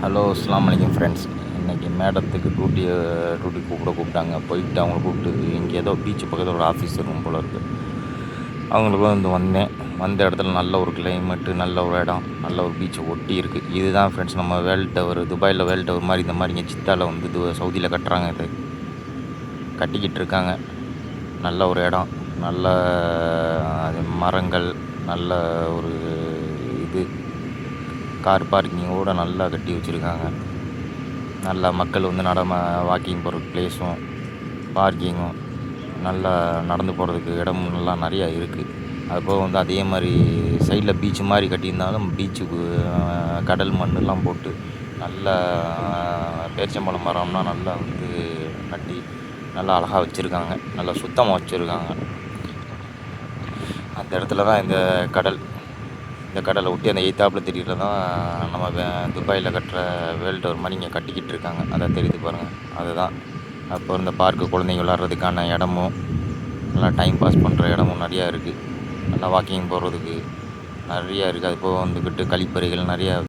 Hello அஸ்ஸலாமு அலைக்கும் friends. இன்றைக்கி மேடத்துக்கு டியூட்டி கூப்பிட்டாங்க. போயிட்டு அவங்கள கூப்பிட்டு இங்கே ஏதோ பீச்சு பக்கத்தில் ஒரு ஆஃபீஸ் இருக்கும் போல் இருக்குது. அவங்களுக்கும் வந்து வந்த இடத்துல நல்ல ஒரு கிளைமேட்டு, நல்ல ஒரு இடம், நல்ல ஒரு பீச்சை ஒட்டி இருக்குது. இதுதான் ஃப்ரெண்ட்ஸ் நம்ம வேர்ல்டு டவர், துபாயில் வேர்ல்டு டவர் மாதிரி இந்த மாதிரி இங்கே சித்தாவில் வந்து சவுதியில் கட்டுறாங்க. இது கட்டிக்கிட்டு இருக்காங்க. நல்ல ஒரு இடம், நல்ல மரங்கள், நல்ல ஒரு இது கார் பார்க்கிங்கோடு நல்லா கட்டி வச்சுருக்காங்க. நல்லா மக்கள் வந்து வாக்கிங் போகிறதுக்கு ப்ளேஸும் பார்க்கிங்கும் நல்லா நடந்து போகிறதுக்கு இடமும் நல்லா நிறையா இருக்குது. அதுபோக வந்து அதே மாதிரி சைடில் பீச்சு மாதிரி கட்டியிருந்தாலும் பீச்சுக்கு கடல் மண்ணெலாம் போட்டு நல்லா பேரிச்சம்பழம் மரம்னா நல்லா வந்து நட்டி நல்லா அழகாக வச்சுருக்காங்க. நல்லா சுத்தமாக வச்சுருக்காங்க. அந்த இடத்துல தான் இந்த கடலை ஒட்டி அந்த எய்த்தாப்பில் தெரியுற தான் நம்ம துபாயில் கட்டுற வேர்ல்டு டவர் மாதிரி இங்கே கட்டிக்கிட்டு இருக்காங்க. அதை தெரியுது பாருங்கள். அதுதான் அப்போ இந்த பார்க்கு குழந்தைங்க விளாட்றதுக்கான இடமும் நல்லா டைம் பாஸ் பண்ணுற இடமும் நிறையா இருக்குது. நல்லா வாக்கிங் போகிறதுக்கு நிறையா இருக்குது. அது போக வந்துக்கிட்டு கழிப்பறைகள் நிறையா